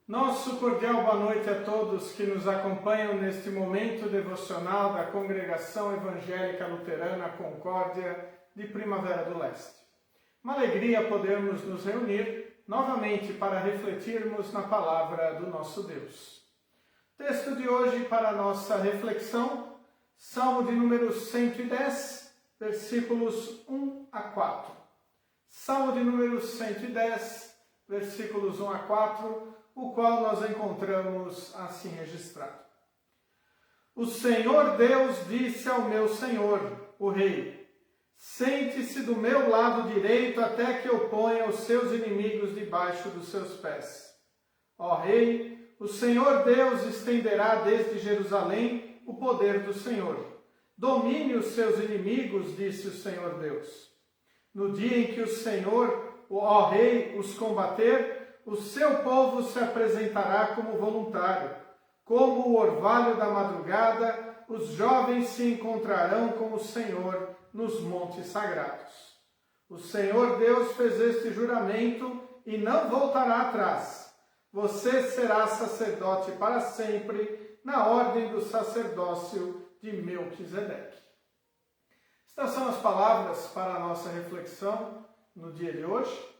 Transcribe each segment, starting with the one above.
Nosso cordial boa noite a todos que nos acompanham neste momento devocional da Congregação Evangélica Luterana Concórdia de Primavera do Leste. Uma alegria podermos nos reunir novamente para refletirmos na palavra do nosso Deus. Texto de hoje para a nossa reflexão, Salmo de número 110, versículos 1 a 4. Salmo de número 110, versículos 1 a 4, o qual nós encontramos assim registrado. O Senhor Deus disse ao meu Senhor, o Rei, sente-se do meu lado direito até que eu ponha os seus inimigos debaixo dos seus pés. Ó Rei, o Senhor Deus estenderá desde Jerusalém o poder do Senhor. Domine os seus inimigos, disse o Senhor Deus. No dia em que o Senhor, ó Rei, os combater, o seu povo se apresentará como voluntário. Como o orvalho da madrugada, os jovens se encontrarão com o Senhor nos montes sagrados. O Senhor Deus fez este juramento e não voltará atrás. Você será sacerdote para sempre, na ordem do sacerdócio de Melquisedeque. Estas são as palavras para a nossa reflexão no dia de hoje.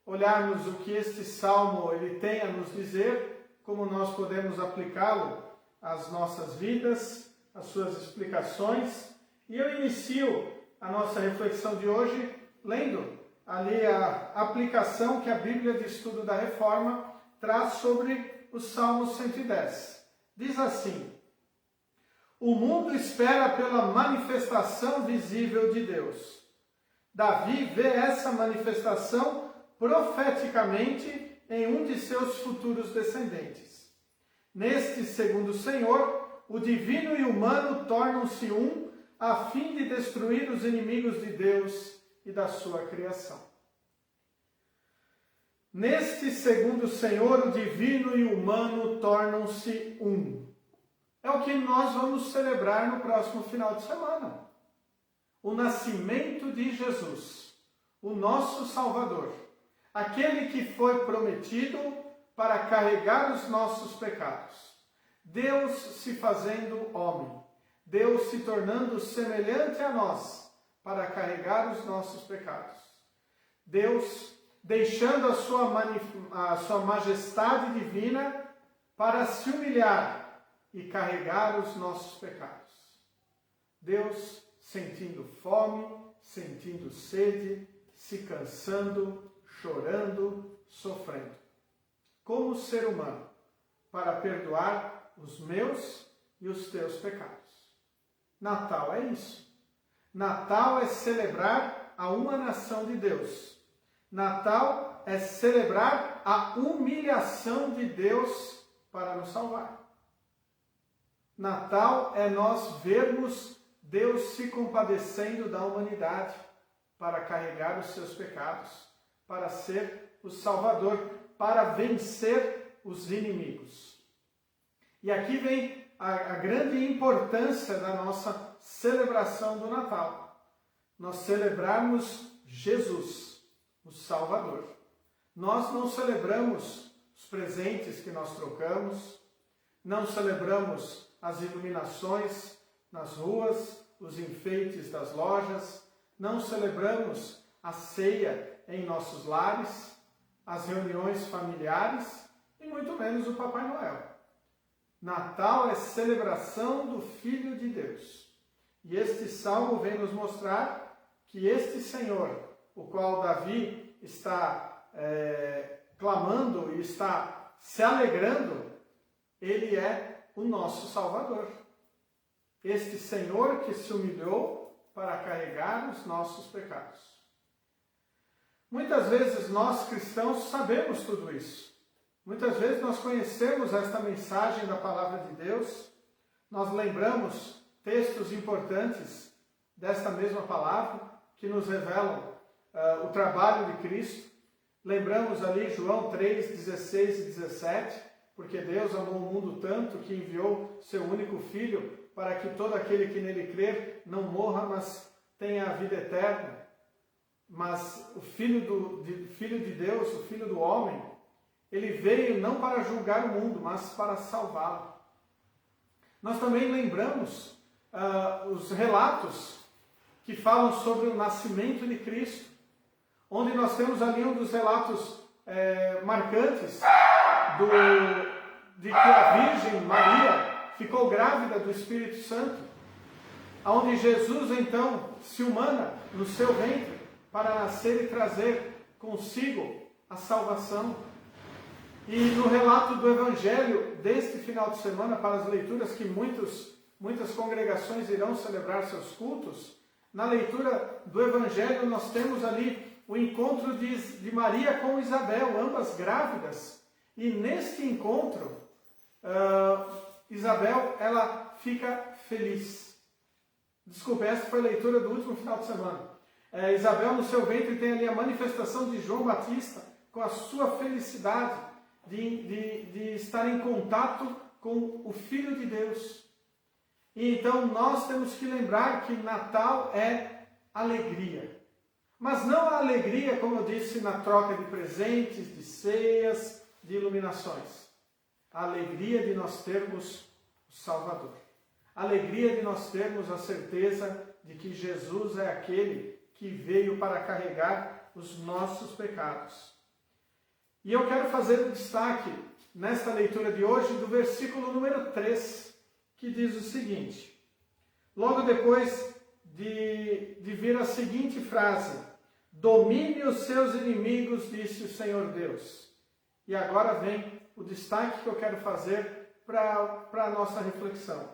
Olharmos o que este salmo ele tem a nos dizer, como nós podemos aplicá-lo às nossas vidas, às suas explicações. E eu inicio a nossa reflexão de hoje lendo ali a aplicação que a Bíblia de Estudo da Reforma traz sobre o Salmo 110. Diz assim: o mundo espera pela manifestação visível de Deus. Davi vê essa manifestação profeticamente em um de seus futuros descendentes. Neste segundo Senhor, o divino e o humano tornam-se um, a fim de destruir os inimigos de Deus e da sua criação. Neste segundo Senhor, o divino e o humano tornam-se um. é o que nós vamos celebrar no próximo final de semana. O nascimento de Jesus, o nosso Salvador, aquele que foi prometido para carregar os nossos pecados. Deus se fazendo homem, Deus se tornando semelhante a nós para carregar os nossos pecados. Deus deixando a sua majestade divina para se humilhar e carregar os nossos pecados. Deus sentindo fome, sentindo sede, se cansando, chorando, sofrendo. Como ser humano, para perdoar os meus e os teus pecados. Natal é isso. Natal é celebrar a uma nação de Deus. Natal é celebrar a humilhação de Deus para nos salvar. Natal é nós vermos Deus se compadecendo da humanidade para carregar os seus pecados, para ser o Salvador, para vencer os inimigos. E aqui vem a grande importância da nossa celebração do Natal. Nós celebrarmos Jesus, o Salvador. Nós não celebramos os presentes que nós trocamos, não celebramos as iluminações nas ruas, os enfeites das lojas, não celebramos a ceia em nossos lares, as reuniões familiares e muito menos o Papai Noel. Natal é celebração do Filho de Deus. E este salmo vem nos mostrar que este Senhor, o qual Davi está clamando e está se alegrando, ele é o nosso Salvador. Este Senhor que se humilhou para carregar os nossos pecados. Muitas vezes nós cristãos sabemos tudo isso. Muitas vezes nós conhecemos esta mensagem da palavra de Deus. Nós lembramos textos importantes desta mesma palavra que nos revelam o trabalho de Cristo. Lembramos ali João 3, 16 e 17, porque Deus amou o mundo tanto que enviou seu único Filho para que todo aquele que nele crer não morra, mas tenha a vida eterna. Mas o Filho de Deus, o Filho do homem, ele veio não para julgar o mundo, mas para salvá-lo. Nós também lembramos os relatos que falam sobre o nascimento de Cristo, onde nós temos ali um dos relatos marcantes de que a Virgem Maria ficou grávida do Espírito Santo, onde Jesus então se humana no seu ventre para nascer e trazer consigo a salvação. E no relato do Evangelho deste final de semana, para as leituras que muitas congregações irão celebrar seus cultos, na leitura do Evangelho nós temos ali o encontro de Maria com Isabel, ambas grávidas. E neste encontro, Isabel, ela fica feliz. Desculpa, essa foi a leitura do último final de semana. Isabel, no seu ventre, tem ali a manifestação de João Batista, com a sua felicidade de estar em contato com o Filho de Deus. E então nós temos que lembrar que Natal é alegria. Mas não a alegria, como eu disse, na troca de presentes, de ceias, de iluminações. A alegria de nós termos o Salvador. A alegria de nós termos a certeza de que Jesus é aquele que veio para carregar os nossos pecados. E eu quero fazer destaque nesta leitura de hoje do versículo número 3, que diz o seguinte: logo depois de vir a seguinte frase: domine os seus inimigos, disse o Senhor Deus. E agora vem o destaque que eu quero fazer para a nossa reflexão.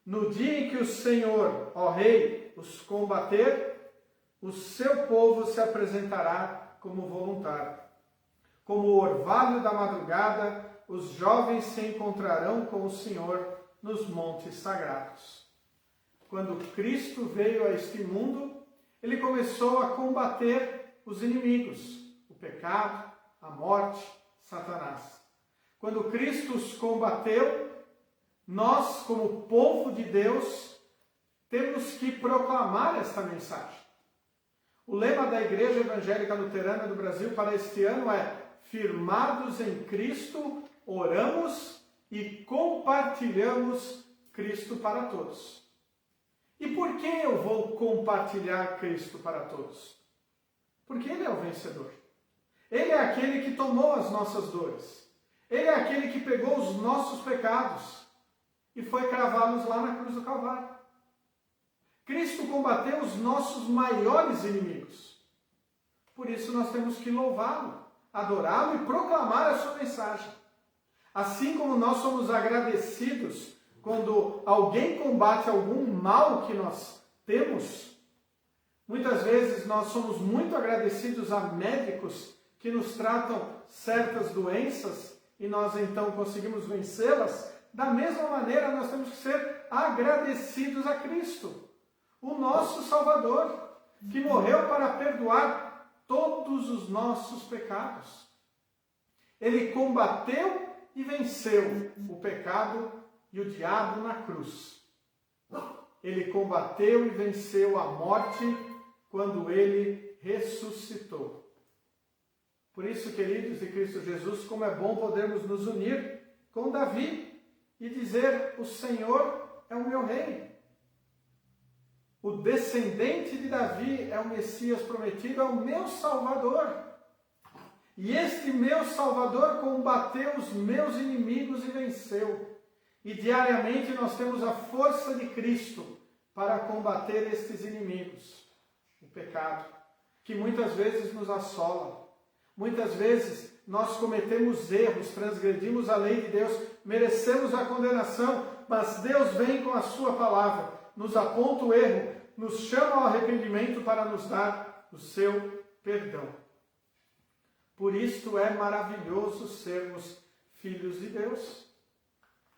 No dia em que o Senhor, ó Rei, os combater, o seu povo se apresentará como voluntário. Como o orvalho da madrugada, os jovens se encontrarão com o Senhor nos montes sagrados. Quando Cristo veio a este mundo, ele começou a combater os inimigos, o pecado, a morte, Satanás. Quando Cristo os combateu, nós, como povo de Deus, temos que proclamar esta mensagem. O lema da Igreja Evangélica Luterana do Brasil para este ano é: firmados em Cristo, oramos e compartilhamos Cristo para todos. E por que eu vou compartilhar Cristo para todos? Porque Ele é o vencedor. Ele é aquele que tomou as nossas dores. Ele é aquele que pegou os nossos pecados e foi cravá-los lá na cruz do Calvário. Cristo combateu os nossos maiores inimigos. Por isso nós temos que louvá-lo, adorá-lo e proclamar a sua mensagem. Assim como nós somos agradecidos quando alguém combate algum mal que nós temos, muitas vezes nós somos muito agradecidos a médicos que nos tratam certas doenças e nós então conseguimos vencê-las. Da mesma maneira, nós temos que ser agradecidos a Cristo, o nosso Salvador, que morreu para perdoar todos os nossos pecados. Ele combateu e venceu o pecado e o diabo na cruz. Ele combateu e venceu a morte quando ele ressuscitou. Por isso, queridos de Cristo Jesus, como é bom podermos nos unir com Davi e dizer: o Senhor é o meu rei. O descendente de Davi é o Messias prometido, é o meu Salvador. E este meu Salvador combateu os meus inimigos e venceu. E diariamente nós temos a força de Cristo para combater estes inimigos. O pecado, que muitas vezes nos assola. Muitas vezes nós cometemos erros, transgredimos a lei de Deus, merecemos a condenação, mas Deus vem com a sua palavra, nos aponta o erro, nos chama ao arrependimento para nos dar o seu perdão. Por isto é maravilhoso sermos filhos de Deus.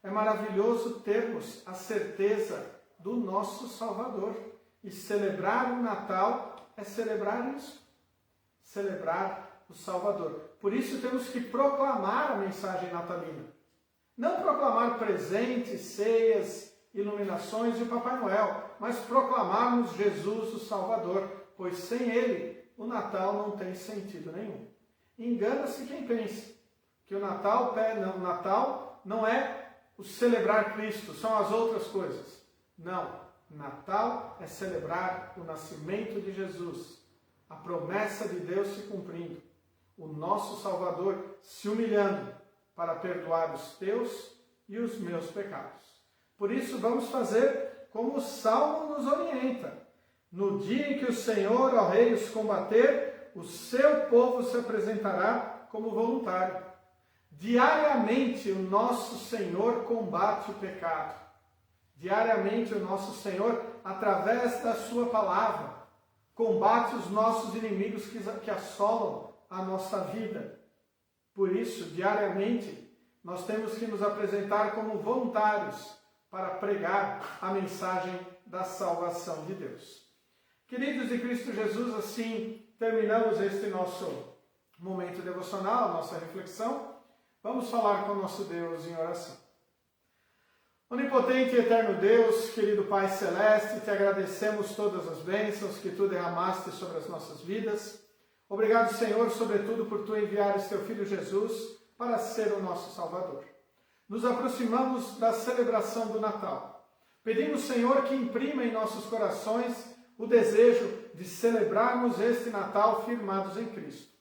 É maravilhoso termos a certeza do nosso Salvador. E celebrar o Natal é celebrar isso. Celebrar o Salvador. Por isso temos que proclamar a mensagem natalina. Não proclamar presentes, ceias, iluminações e o Papai Noel, mas proclamarmos Jesus o Salvador, pois sem Ele o Natal não tem sentido nenhum. Engana-se quem pensa que o Natal não é o celebrar Cristo, são as outras coisas. Não, Natal é celebrar o nascimento de Jesus, a promessa de Deus se cumprindo, o nosso Salvador se humilhando para perdoar os teus e os meus pecados. Por isso vamos fazer como o Salmo nos orienta. No dia em que o Senhor, ó Rei, os combater, o seu povo se apresentará como voluntário. Diariamente o nosso Senhor combate o pecado. Diariamente o nosso Senhor, através da sua palavra, combate os nossos inimigos que assolam a nossa vida. Por isso, diariamente, nós temos que nos apresentar como voluntários para pregar a mensagem da salvação de Deus. Queridos de Cristo Jesus, assim terminamos este nosso momento devocional, nossa reflexão. Vamos falar com o nosso Deus em oração. Onipotente e eterno Deus, querido Pai Celeste, te agradecemos todas as bênçãos que tu derramaste sobre as nossas vidas. Obrigado, Senhor, sobretudo por tu enviares teu Filho Jesus para ser o nosso Salvador. Nos aproximamos da celebração do Natal. Pedimos, Senhor, que imprima em nossos corações o desejo de celebrarmos este Natal firmados em Cristo.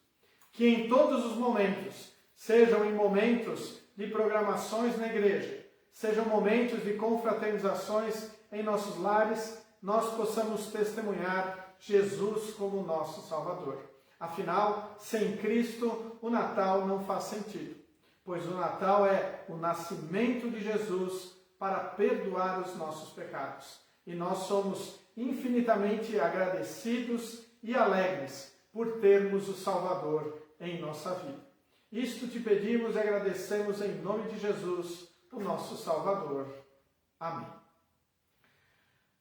Que em todos os momentos, sejam em momentos de programações na igreja, sejam momentos de confraternizações em nossos lares, nós possamos testemunhar Jesus como nosso Salvador. Afinal, sem Cristo, o Natal não faz sentido, pois o Natal é o nascimento de Jesus para perdoar os nossos pecados. E nós somos infinitamente agradecidos e alegres por termos o Salvador em nossa vida. Isto te pedimos e agradecemos em nome de Jesus, o nosso Salvador. Amém.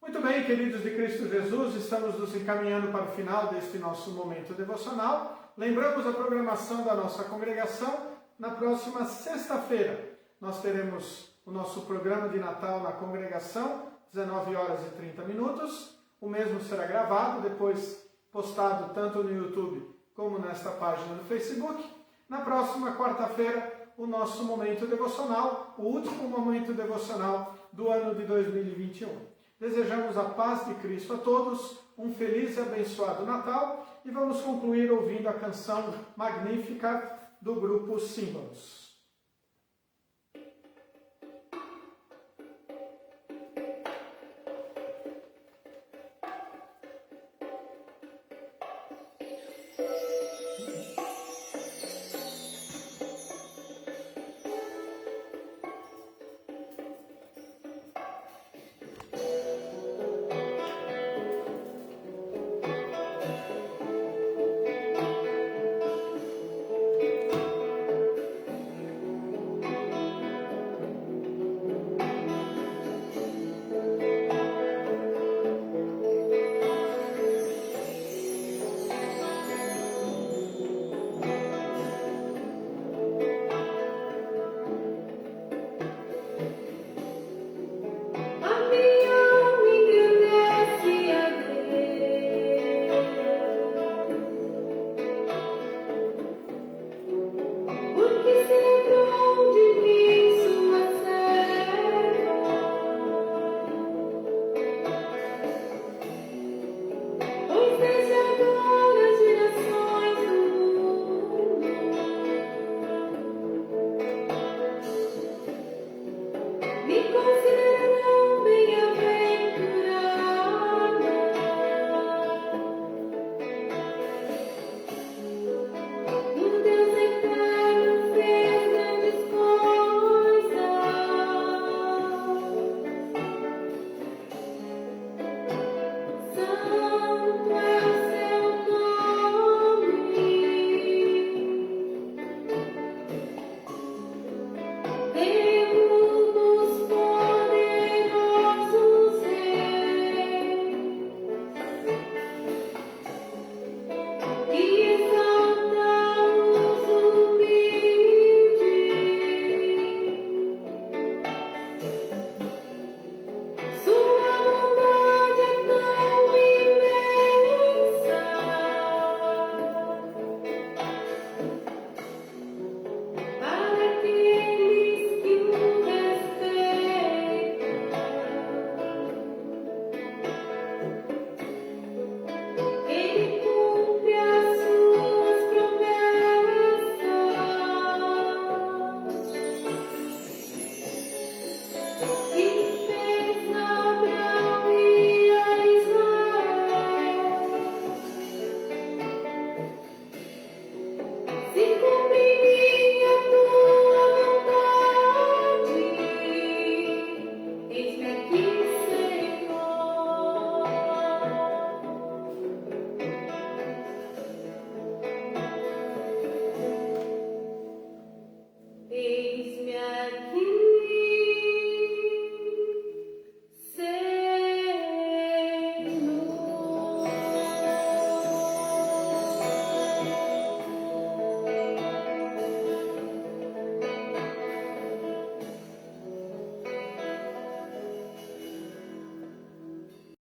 Muito bem, queridos de Cristo Jesus, estamos nos encaminhando para o final deste nosso momento devocional. Lembramos a programação da nossa congregação. Na próxima sexta-feira, nós teremos o nosso programa de Natal na congregação, 19 horas e 30 minutos. O mesmo será gravado, depois postado tanto no YouTube como nesta página do Facebook. Na próxima quarta-feira, o nosso momento devocional, o último momento devocional do ano de 2021. Desejamos a paz de Cristo a todos, um feliz e abençoado Natal e vamos concluir ouvindo a canção magnífica do grupo Símbolos.